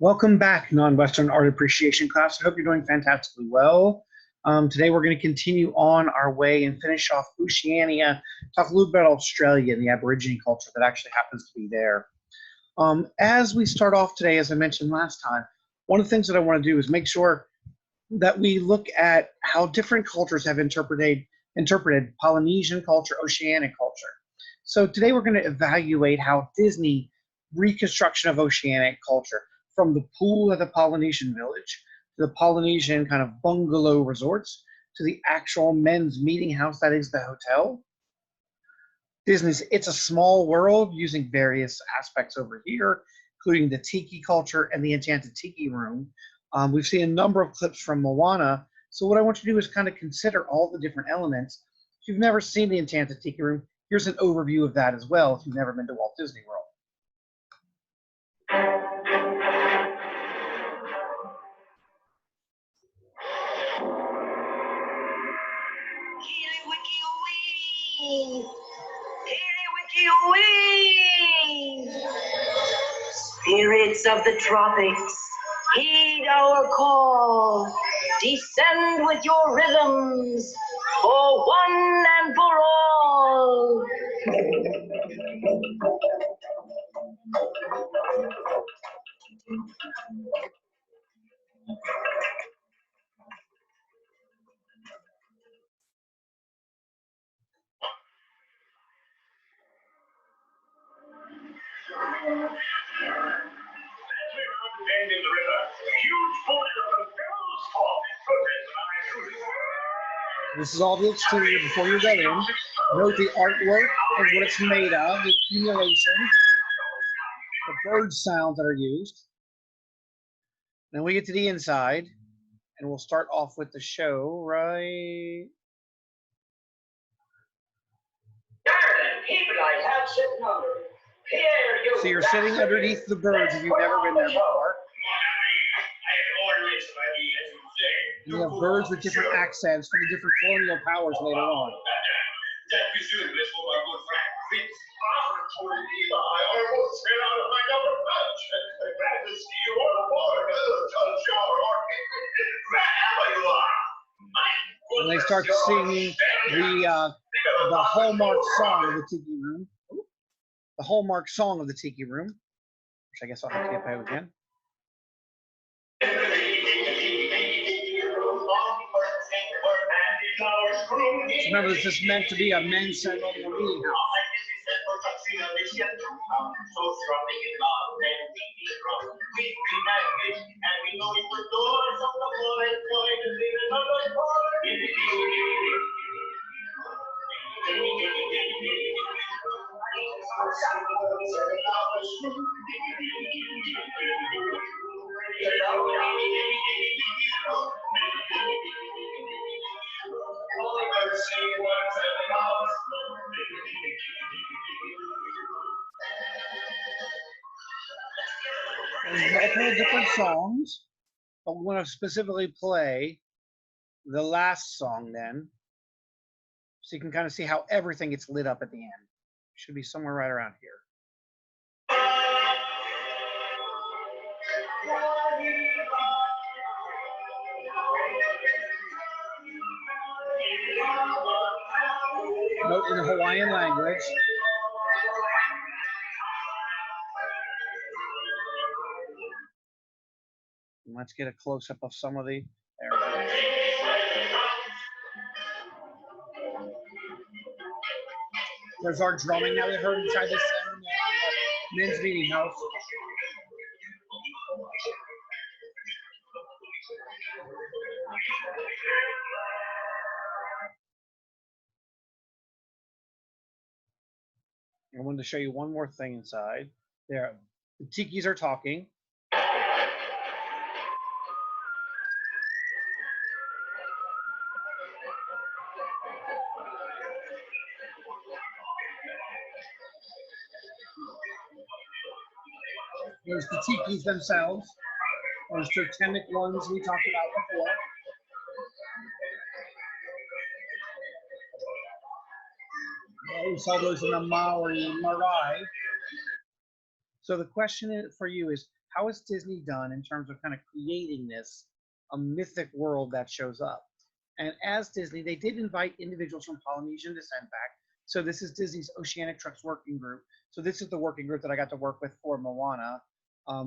Welcome back, Non-Western Art Appreciation class. I hope you're doing fantastically well. Today we're going to continue on our way and finish off Oceania, talk a little bit about Australia and the Aborigine culture that actually happens to be there. As we start off today, as I mentioned last time, one of the things that I want to do is make sure that we look at how different cultures have interpreted Polynesian culture, Oceanic culture. So today we're going to evaluate how Disney reconstruction of Oceanic culture, from the pool at the Polynesian village to the Polynesian kind of bungalow resorts to the actual men's meeting house that is the hotel. Disney's It's a Small World, using various aspects over here, including the tiki culture and the enchanted tiki room. We've seen a number of clips from Moana. So what I want you to do is kind of consider all the different elements. If you've never seen the enchanted tiki room, here's an overview of that as well if you've never been to Walt Disney World. Spirits of the tropics, heed our call. Descend with your rhythms for one and for all. This is all the exterior before you get in. Note the artwork and what it's made of, the accumulation, the bird sounds that are used. Then we get to the inside, and we'll start off with the show right. So you're sitting underneath the birds if you've never been there before. You have birds with different accents for the different colonial powers later on. And they start singing the hallmark song of the Tiki Room. The hallmark song of the Tiki Room, which I guess I'll have to get back again. So remember, this is meant to be a men's ceremonial meeting house. There's multiple different songs, but we want to specifically play the last song then, so you can kind of see how everything gets lit up at the end. Should be somewhere right around here. Note in the Hawaiian language. And let's get a close-up of some of the. There we go. There's our drumming that we heard inside this men's meeting house. I wanted to show you one more thing inside. There, the tikis are talking. There's the tikis themselves. Those totemic ones we talked about before. We saw those in the Maori Marae. So the question for you is, how is Disney done in terms of kind of creating this a mythic world that shows up? And as Disney, they did invite individuals from Polynesian descent back. So this is Disney's Oceanic Trust Working Group. So this is the working group that I got to work with for Moana,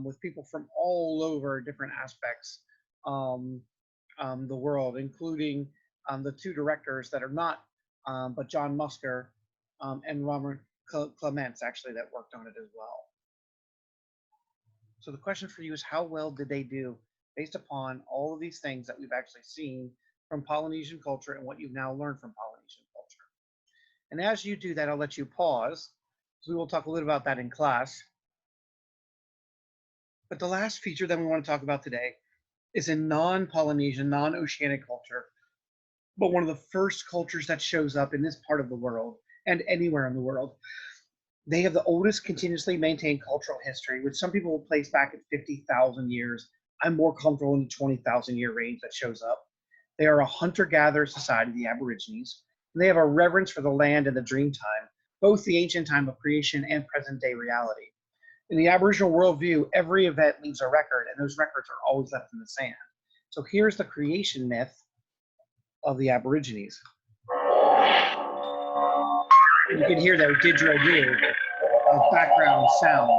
with people from all over different aspects the world, including the two directors that are not, but John Musker and Robert Clements, actually, that worked on it as well. So the question for you is, how well did they do based upon all of these things that we've actually seen from Polynesian culture and what you've now learned from Polynesian culture? And as you do that, I'll let you pause. So we will talk a little about that in class. But the last feature that we want to talk about today is a non-Polynesian, non-oceanic culture, but one of the first cultures that shows up in this part of the world and anywhere in the world. They have the oldest continuously maintained cultural history, which some people will place back at 50,000 years. I'm more comfortable in the 20,000 year range that shows up. They are a hunter-gatherer society, the Aborigines, and they have a reverence for the land and the dream time, both the ancient time of creation and present-day reality. In the Aboriginal worldview, every event leaves a record, and those records are always left in the sand. So here's the creation myth of the Aborigines. You can hear that didgeridoo of background sound.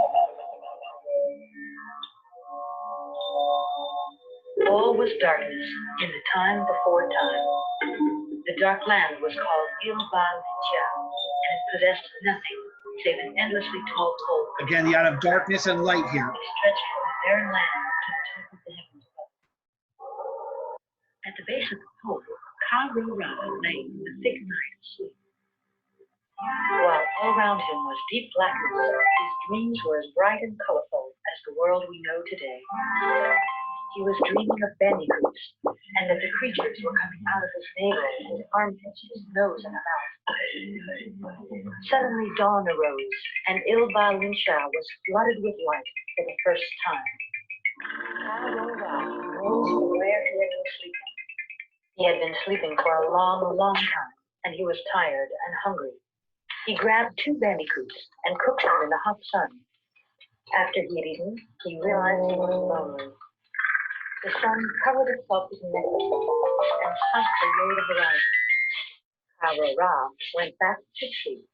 All was darkness in the time before time. The dark land was called Ilba-Litia, and it possessed nothing save an endlessly tall pole. Again, the out of darkness and light here. It stretched from the barren land to the top of the heavens above. At the base of the pole, Ka-Ro-Ra lay in the thick night of sleep. While all around him was deep blackness, his dreams were as bright and colorful as the world we know today. He was dreaming of bandicoots, and that the creatures were coming out of his navel, his armpits, his nose, and mouth. Suddenly dawn arose, and Ilba-Linsha was flooded with light for the first time. Ka-Ro-Ra rose from where he had been sleeping. He had been sleeping for a long, long time, and he was tired and hungry. He grabbed 2 bandicoots and cooked them in the hot sun. After he had eaten, he realized he was lonely. The sun covered itself with mist and sunk below the horizon. Ka-Ro-Ra went back to sleep.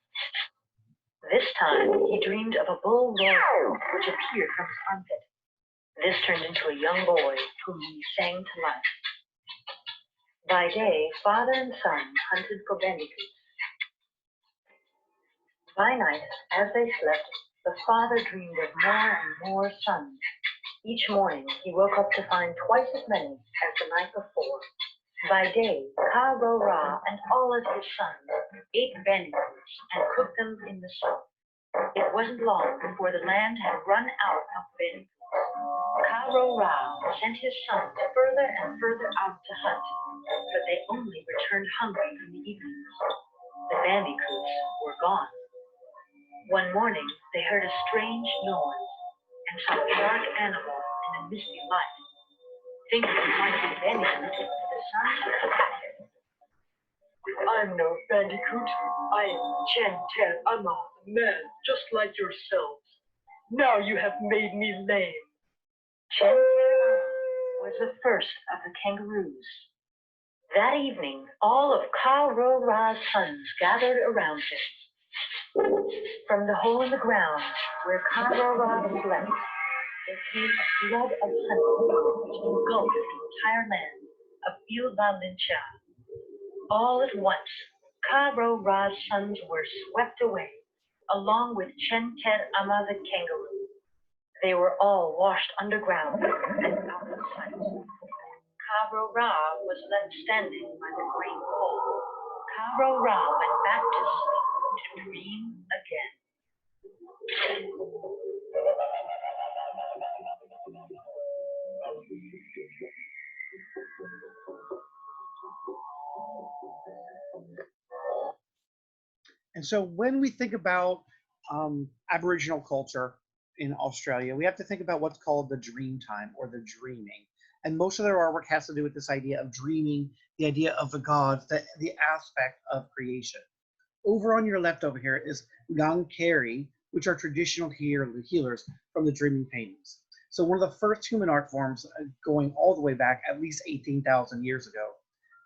This time, he dreamed of a bull roar which appeared from his armpit. This turned into a young boy whom he sang to life. By day, father and son hunted for bandicoots. By night, as they slept, the father dreamed of more and more sons. Each morning, he woke up to find twice as many as the night before. By day, Ka-Ro-Ra and all of his sons ate bandicoots and cooked them in the soup. It wasn't long before the land had run out of bandicoots. Ka-Ro-Ra sent his sons further and further out to hunt, but they only returned hungry in the evenings. The bandicoots were gone. One morning, they heard a strange noise and saw a dark animal in a misty light. Thinking it might be a bandicoot, the sons attacked it. I'm no bandicoot. I am Chen-Ted Ama, a man just like yourselves. Now you have made me lame. Chen-Ted Ama was the first of the kangaroos. That evening, all of Ka-Ro-Ra's sons gathered around him. From the hole in the ground where Ka-Ro-Ra slept, there came a flood of honey which engulfed the entire land of Ilba-Linsha. All at once, Ka-Ro-Ra's sons were swept away, along with Chen-Ted Ama the kangaroo. They were all washed underground and out of sight. Ka-Ro-Ra was left standing by the great pole. Ka-Ro-Ra went back to sleep to dream again. And so when we think about Aboriginal culture in Australia, we have to think about what's called the dream time or the dreaming. And most of their artwork has to do with this idea of dreaming, the idea of the gods, the aspect of creation. Over on your left over here is Gang Keri, which are traditional healers from the dreaming paintings. So one of the first human art forms going all the way back at least 18,000 years ago.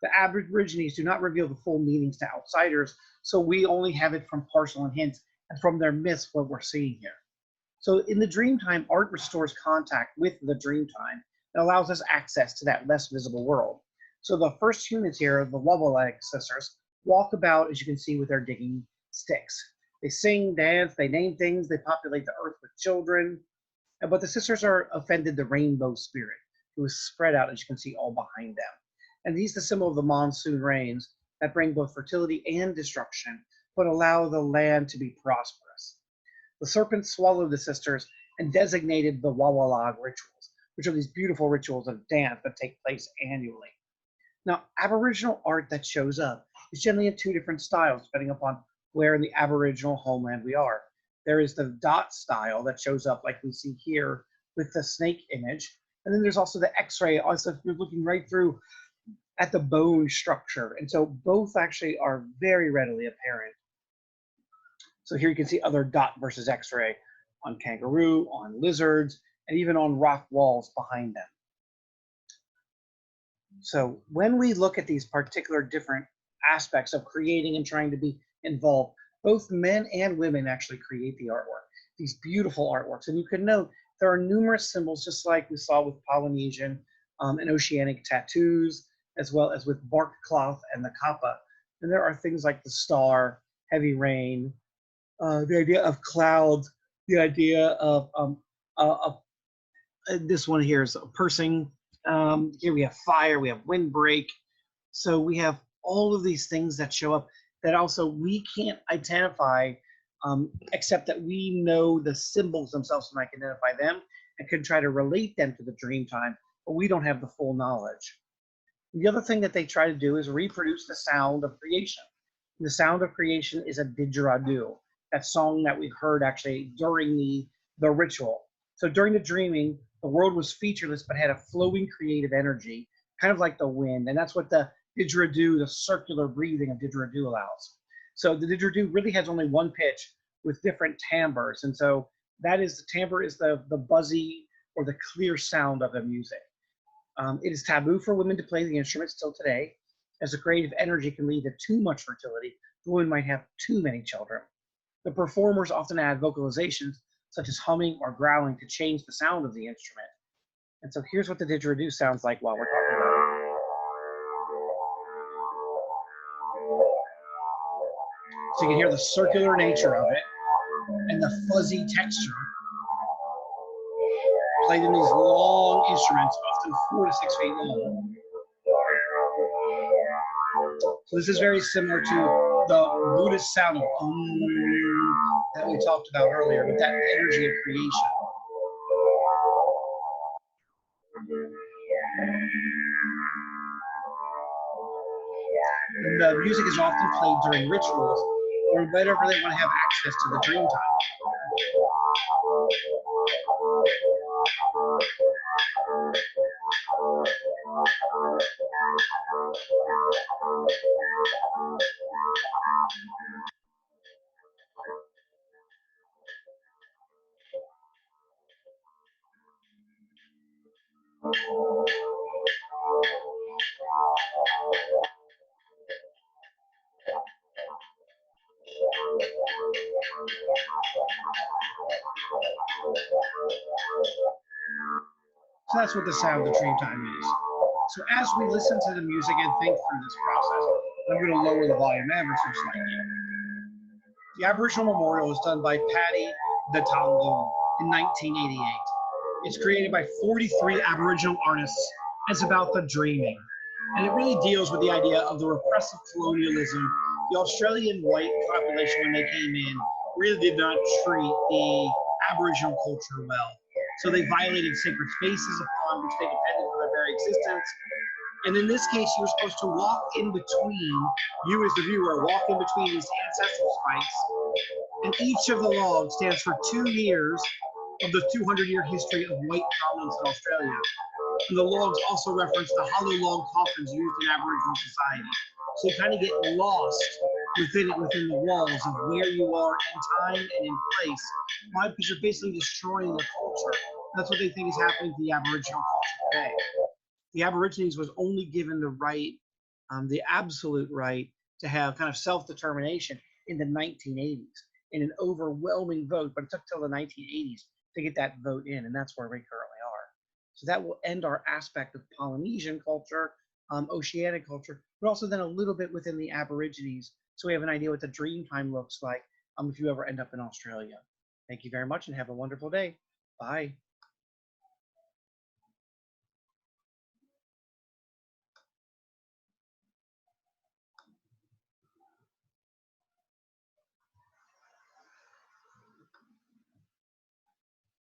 The Aborigines do not reveal the full meanings to outsiders, so we only have it from partial and hints and from their myths what we're seeing here. So in the Dreamtime, art restores contact with the Dreamtime and allows us access to that less visible world. So the first humans here, the Wawalag sisters, walk about, as you can see, with their digging sticks. They sing, dance, they name things, they populate the earth with children. But the sisters are offended the rainbow spirit, who is spread out, as you can see, all behind them. And he's the symbol of the monsoon rains that bring both fertility and destruction, but allow the land to be prosperous. The serpent swallowed the sisters and designated the Wawalag rituals, which are these beautiful rituals of dance that take place annually. Now, Aboriginal art that shows up is generally in two different styles, depending upon where in the Aboriginal homeland we are. There is the dot style that shows up like we see here with the snake image. And then there's also the X-ray, also if you're looking right through at the bone structure. And so both actually are very readily apparent. So here you can see other dot versus X-ray on kangaroo, on lizards, and even on rock walls behind them. So when we look at these particular different aspects of creating and trying to be involved, both men and women actually create the artwork, these beautiful artworks. And you can note there are numerous symbols, just like we saw with Polynesian and oceanic tattoos, as well as with bark cloth and the kappa. And there are things like the star, heavy rain, the idea of clouds, the idea of this one here is a pursing. Here we have fire, we have windbreak. So we have all of these things that show up that also we can't identify, except that we know the symbols themselves and I can identify them and can try to relate them to the Dreamtime, but we don't have the full knowledge. The other thing that they try to do is reproduce the sound of creation. The sound of creation is a didgeridoo, that song that we've heard actually during the ritual. So during the dreaming, the world was featureless but had a flowing creative energy, kind of like the wind, and that's what the didgeridoo, the circular breathing of didgeridoo allows. So the didgeridoo really has only one pitch with different timbres, and so that is, the timbre is the buzzy or the clear sound of the music. It is taboo for women to play the instrument still today, as the creative energy can lead to too much fertility. The woman might have too many children. The performers often add vocalizations, such as humming or growling, to change the sound of the instrument. And so here's what the didgeridoo sounds like while we're talking about it. So you can hear the circular nature of it and the fuzzy texture played in these long instruments, often 4 to 6 feet long. So this is very similar to the Buddhist sound of that we talked about earlier, with that energy of creation. And the music is often played during rituals or whenever they want to have access to the dream time. So that's what the sound of dream time is. So as we listen to the music and think through this process, I'm going to lower the volume ever so slightly. The Aboriginal Memorial was done by Paddy the Talgoon in 1988. It's created by 43 Aboriginal artists. It's about the dreaming. And it really deals with the idea of the repressive colonialism. The Australian white population, when they came in, really did not treat the Aboriginal culture well. So they violated sacred spaces upon which they depended for their very existence. And in this case, you're supposed to walk in between, you as the viewer, walk in between these ancestral spikes. And each of the logs stands for 2 years of the 200-year history of white prominence in Australia. And the logs also reference the hollow log coffins used in Aboriginal society. So you kind of get lost within the walls of where you are in time and in place. Why? Because you're basically destroying the culture That's what they think is happening to the Aboriginal culture today. The Aborigines was only given the right, the absolute right to have kind of self-determination in the 1980s in an overwhelming vote, but it took till the 1980s to get that vote in, and that's where we currently are. So that will end our aspect of Polynesian culture, Oceanic culture, but also then a little bit within the Aborigines, so we have an idea what the dream time looks like if you ever end up in Australia. Thank you very much and have a wonderful day. Bye.